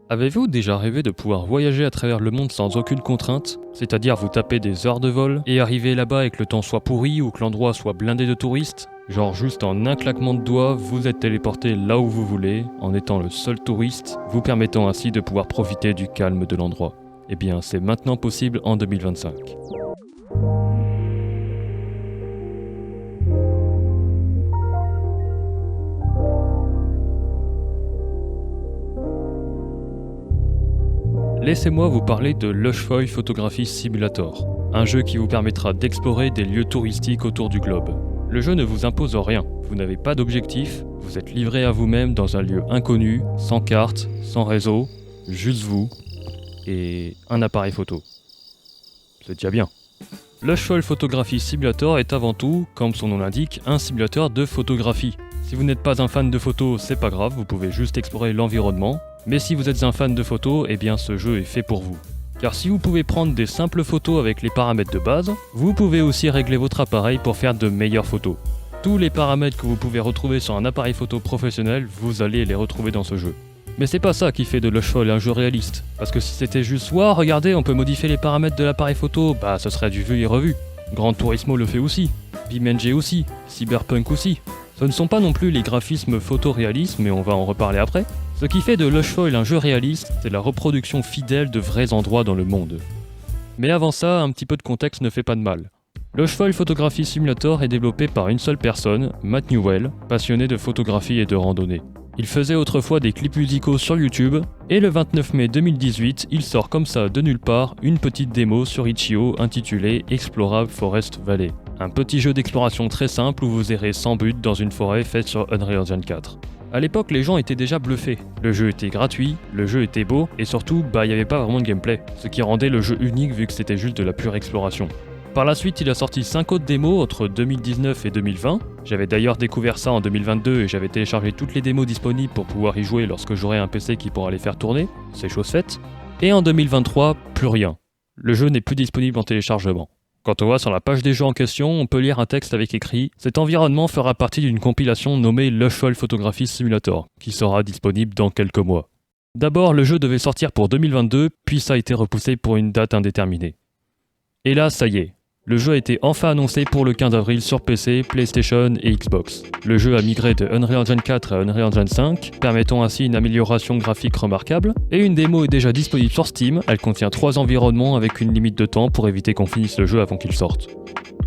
Avez-vous déjà rêvé de pouvoir voyager à travers le monde sans aucune contrainte? C'est-à-dire vous taper des heures de vol et arriver là-bas et que le temps soit pourri ou que l'endroit soit blindé de touristes? Genre juste en un claquement de doigts, vous êtes téléporté là où vous voulez, en étant le seul touriste, vous permettant ainsi de pouvoir profiter du calme de l'endroit. Eh bien, c'est maintenant possible en 2025. Laissez-moi vous parler de Lushfoil Photography Simulator, un jeu qui vous permettra d'explorer des lieux touristiques autour du globe. Le jeu ne vous impose rien, vous n'avez pas d'objectif, vous êtes livré à vous-même dans un lieu inconnu, sans carte, sans réseau, juste vous et un appareil photo. C'est déjà bien. Lushfoil Photography Simulator est avant tout, comme son nom l'indique, un simulateur de photographie. Si vous n'êtes pas un fan de photos, c'est pas grave, vous pouvez juste explorer l'environnement. Mais si vous êtes un fan de photos, eh bien ce jeu est fait pour vous. Car si vous pouvez prendre des simples photos avec les paramètres de base, vous pouvez aussi régler votre appareil pour faire de meilleures photos. Tous les paramètres que vous pouvez retrouver sur un appareil photo professionnel, vous allez les retrouver dans ce jeu. Mais c'est pas ça qui fait de Lushfoil un jeu réaliste. Parce que si c'était juste « Wow, regardez, on peut modifier les paramètres de l'appareil photo », bah ce serait du vu et revu. Gran Turismo le fait aussi, BeamNG aussi, Cyberpunk aussi. Ce ne sont pas non plus les graphismes photoréalistes, mais on va en reparler après. Ce qui fait de Lushfoil un jeu réaliste, c'est la reproduction fidèle de vrais endroits dans le monde. Mais avant ça, un petit peu de contexte ne fait pas de mal. Lushfoil Photography Simulator est développé par une seule personne, Matt Newell, passionné de photographie et de randonnée. Il faisait autrefois des clips musicaux sur YouTube, et le 29 mai 2018, il sort comme ça de nulle part une petite démo sur Itch.io intitulée Explorable Forest Valley. Un petit jeu d'exploration très simple où vous errez sans but dans une forêt faite sur Unreal Engine 4. A l'époque, les gens étaient déjà bluffés. Le jeu était gratuit, le jeu était beau, et surtout, il n'y avait pas vraiment de gameplay, ce qui rendait le jeu unique vu que c'était juste de la pure exploration. Par la suite, il a sorti 5 autres démos entre 2019 et 2020. J'avais d'ailleurs découvert ça en 2022 et j'avais téléchargé toutes les démos disponibles pour pouvoir y jouer lorsque j'aurai un PC qui pourra les faire tourner, c'est chose faite. Et en 2023, plus rien. Le jeu n'est plus disponible en téléchargement. Quand on va sur la page des jeux en question, on peut lire un texte avec écrit « Cet environnement fera partie d'une compilation nommée Lushfoil Photography Simulator, qui sera disponible dans quelques mois. » D'abord, le jeu devait sortir pour 2022, puis ça a été repoussé pour une date indéterminée. Et là, ça y est. Le jeu a été enfin annoncé pour le 15 avril sur PC, PlayStation et Xbox. Le jeu a migré de Unreal Engine 4 à Unreal Engine 5, permettant ainsi une amélioration graphique remarquable, et une démo est déjà disponible sur Steam, elle contient 3 environnements avec une limite de temps pour éviter qu'on finisse le jeu avant qu'il sorte.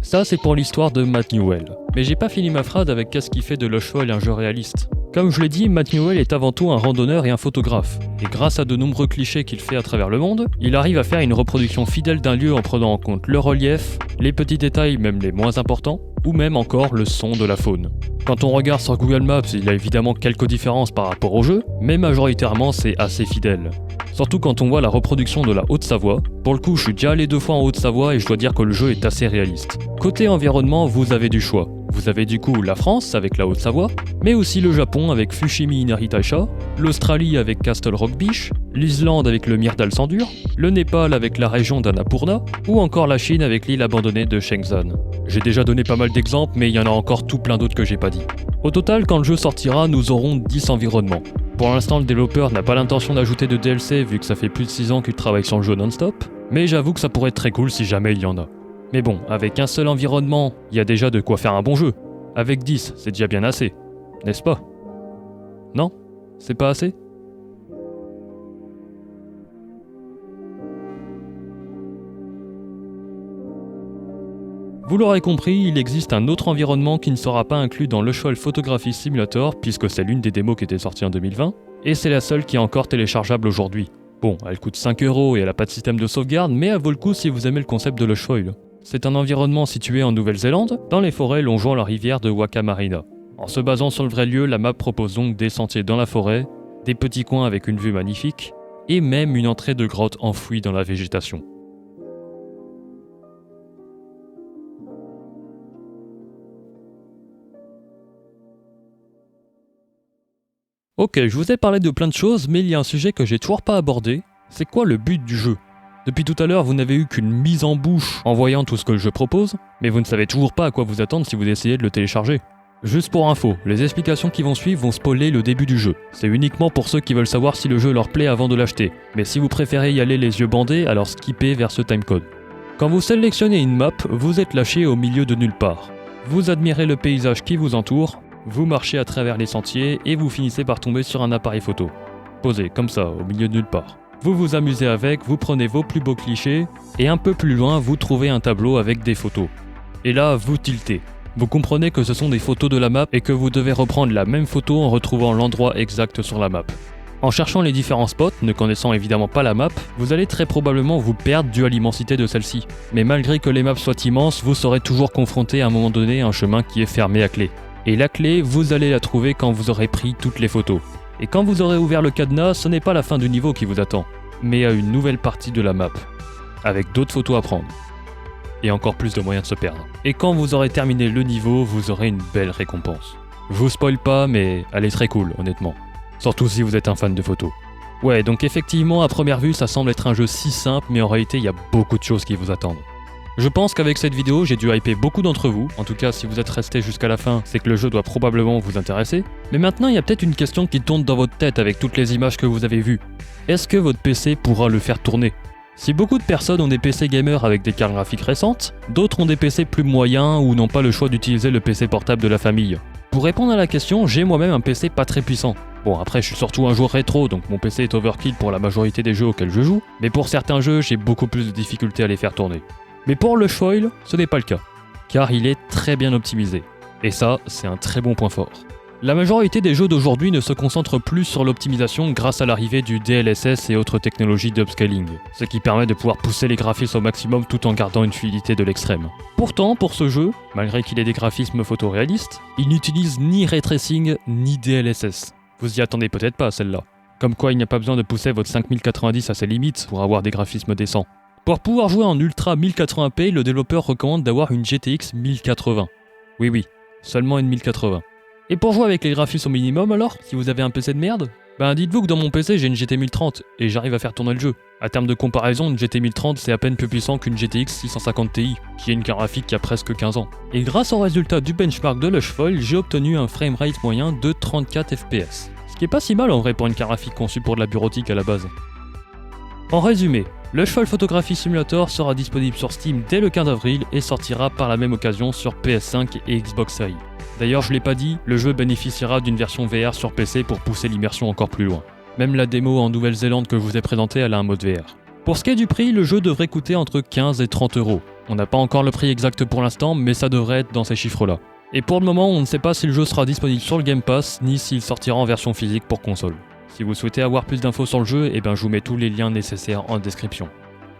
Ça c'est pour l'histoire de Matt Newell. Mais j'ai pas fini ma phrase avec qu'est-ce qui fait de Lushfoil un jeu réaliste. Comme je l'ai dit, Matt Newell est avant tout un randonneur et un photographe. Et grâce à de nombreux clichés qu'il fait à travers le monde, il arrive à faire une reproduction fidèle d'un lieu en prenant en compte le relief, les petits détails même les moins importants, ou même encore le son de la faune. Quand on regarde sur Google Maps, il y a évidemment quelques différences par rapport au jeu, mais majoritairement c'est assez fidèle. Surtout quand on voit la reproduction de la Haute-Savoie. Pour le coup, je suis déjà allé 2 fois en Haute-Savoie et je dois dire que le jeu est assez réaliste. Côté environnement, vous avez du choix. Vous avez du coup la France avec la Haute-Savoie, mais aussi le Japon avec Fushimi Inaritaisha, l'Australie avec Castle Rock Beach, l'Islande avec le Myrdal Sandur, le Népal avec la région d'Annapurna, ou encore la Chine avec l'île abandonnée de Shenzhen. J'ai déjà donné pas mal d'exemples, mais il y en a encore tout plein d'autres que j'ai pas dit. Au total, quand le jeu sortira, nous aurons 10 environnements. Pour l'instant, le développeur n'a pas l'intention d'ajouter de DLC vu que ça fait plus de 6 ans qu'il travaille sur le jeu non-stop, mais j'avoue que ça pourrait être très cool si jamais il y en a. Mais bon, avec un seul environnement, il y a déjà de quoi faire un bon jeu. Avec 10, c'est déjà bien assez, n'est-ce pas? Non? C'est pas assez? Vous l'aurez compris, il existe un autre environnement qui ne sera pas inclus dans Lushfoil Photography Simulator puisque c'est l'une des démos qui était sortie en 2020, et c'est la seule qui est encore téléchargeable aujourd'hui. Bon, elle coûte 5€ et elle a pas de système de sauvegarde, mais elle vaut le coup si vous aimez le concept de Lushfoil. C'est un environnement situé en Nouvelle-Zélande, dans les forêts longeant la rivière de Wakamarina. En se basant sur le vrai lieu, la map propose donc des sentiers dans la forêt, des petits coins avec une vue magnifique, et même une entrée de grotte enfouie dans la végétation. Ok, je vous ai parlé de plein de choses, mais il y a un sujet que j'ai toujours pas abordé, c'est quoi le but du jeu ? Depuis tout à l'heure, vous n'avez eu qu'une mise en bouche en voyant tout ce que le jeu propose, mais vous ne savez toujours pas à quoi vous attendre si vous essayez de le télécharger. Juste pour info, les explications qui vont suivre vont spoiler le début du jeu. C'est uniquement pour ceux qui veulent savoir si le jeu leur plaît avant de l'acheter. Mais si vous préférez y aller les yeux bandés, alors skippez vers ce timecode. Quand vous sélectionnez une map, vous êtes lâché au milieu de nulle part. Vous admirez le paysage qui vous entoure, vous marchez à travers les sentiers et vous finissez par tomber sur un appareil photo. Posé comme ça, au milieu de nulle part. Vous vous amusez avec, vous prenez vos plus beaux clichés, et un peu plus loin, vous trouvez un tableau avec des photos. Et là, vous tiltez. Vous comprenez que ce sont des photos de la map et que vous devez reprendre la même photo en retrouvant l'endroit exact sur la map. En cherchant les différents spots, ne connaissant évidemment pas la map, vous allez très probablement vous perdre dû à l'immensité de celle-ci. Mais malgré que les maps soient immenses, vous serez toujours confronté à un moment donné à un chemin qui est fermé à clé. Et la clé, vous allez la trouver quand vous aurez pris toutes les photos. Et quand vous aurez ouvert le cadenas, ce n'est pas la fin du niveau qui vous attend, mais à une nouvelle partie de la map, avec d'autres photos à prendre. Et encore plus de moyens de se perdre. Et quand vous aurez terminé le niveau, vous aurez une belle récompense. Je vous spoil pas, mais elle est très cool, honnêtement. Surtout si vous êtes un fan de photos. Ouais, donc effectivement, à première vue, ça semble être un jeu si simple, mais en réalité, il y a beaucoup de choses qui vous attendent. Je pense qu'avec cette vidéo, j'ai dû hyper beaucoup d'entre vous. En tout cas, si vous êtes resté jusqu'à la fin, c'est que le jeu doit probablement vous intéresser. Mais maintenant, il y a peut-être une question qui tourne dans votre tête avec toutes les images que vous avez vues. Est-ce que votre PC pourra le faire tourner ? Si beaucoup de personnes ont des PC gamers avec des cartes graphiques récentes, d'autres ont des PC plus moyens ou n'ont pas le choix d'utiliser le PC portable de la famille. Pour répondre à la question, j'ai moi-même un PC pas très puissant. Bon, après je suis surtout un joueur rétro, donc mon PC est overkill pour la majorité des jeux auxquels je joue, mais pour certains jeux, j'ai beaucoup plus de difficultés à les faire tourner. Mais pour le Lushfoil, ce n'est pas le cas, car il est très bien optimisé. Et ça, c'est un très bon point fort. La majorité des jeux d'aujourd'hui ne se concentrent plus sur l'optimisation grâce à l'arrivée du DLSS et autres technologies d'upscaling, ce qui permet de pouvoir pousser les graphismes au maximum tout en gardant une fluidité de l'extrême. Pourtant, pour ce jeu, malgré qu'il ait des graphismes photoréalistes, il n'utilise ni ray tracing ni DLSS. Vous y attendez peut-être pas à celle-là. Comme quoi il n'y a pas besoin de pousser votre 5090 à ses limites pour avoir des graphismes décents. Pour pouvoir jouer en Ultra 1080p, le développeur recommande d'avoir une GTX 1080. Oui, seulement une 1080. Et pour jouer avec les graphismes au minimum alors, si vous avez un PC de merde, dites-vous que dans mon PC j'ai une GT 1030 et j'arrive à faire tourner le jeu. À terme de comparaison, une GT 1030 c'est à peine plus puissant qu'une GTX 650 Ti, qui est une carte graphique qui a presque 15 ans. Et grâce au résultat du benchmark de Lushfoil, j'ai obtenu un framerate moyen de 34 fps. Ce qui est pas si mal en vrai pour une carte graphique conçue pour de la bureautique à la base. En résumé, Lushfoil Photography Simulator sera disponible sur Steam dès le 15 avril et sortira par la même occasion sur PS5 et Xbox Series. D'ailleurs, je l'ai pas dit, le jeu bénéficiera d'une version VR sur PC pour pousser l'immersion encore plus loin. Même la démo en Nouvelle-Zélande que je vous ai présentée, elle a un mode VR. Pour ce qui est du prix, le jeu devrait coûter entre 15 et 30 €. On n'a pas encore le prix exact pour l'instant, mais ça devrait être dans ces chiffres-là. Et pour le moment, on ne sait pas si le jeu sera disponible sur le Game Pass, ni s'il sortira en version physique pour console. Si vous souhaitez avoir plus d'infos sur le jeu, je vous mets tous les liens nécessaires en description.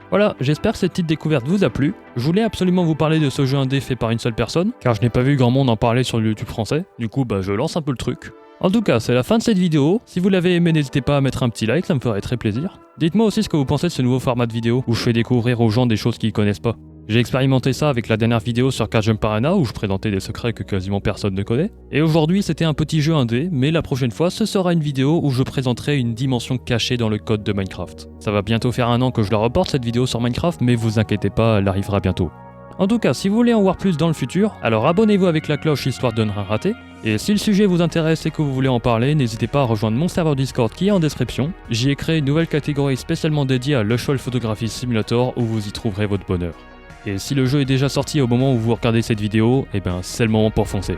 Voilà, j'espère que cette petite découverte vous a plu. Je voulais absolument vous parler de ce jeu indé fait par une seule personne, car je n'ai pas vu grand monde en parler sur le YouTube français. Du coup, je lance un peu le truc. En tout cas, c'est la fin de cette vidéo. Si vous l'avez aimé, n'hésitez pas à mettre un petit like, ça me ferait très plaisir. Dites-moi aussi ce que vous pensez de ce nouveau format de vidéo, où je fais découvrir aux gens des choses qu'ils connaissent pas. J'ai expérimenté ça avec la dernière vidéo sur Card Jump Arena où je présentais des secrets que quasiment personne ne connaît. Et aujourd'hui c'était un petit jeu indé, mais la prochaine fois ce sera une vidéo où je présenterai une dimension cachée dans le code de Minecraft. Ça va bientôt faire 1 an que je la reporte cette vidéo sur Minecraft, mais vous inquiétez pas, elle arrivera bientôt. En tout cas, si vous voulez en voir plus dans le futur, alors abonnez-vous avec la cloche histoire de ne rien rater. Et si le sujet vous intéresse et que vous voulez en parler, n'hésitez pas à rejoindre mon serveur Discord qui est en description. J'y ai créé une nouvelle catégorie spécialement dédiée à Lushfoil Photography Simulator où vous y trouverez votre bonheur. Et si le jeu est déjà sorti au moment où vous regardez cette vidéo, c'est le moment pour foncer.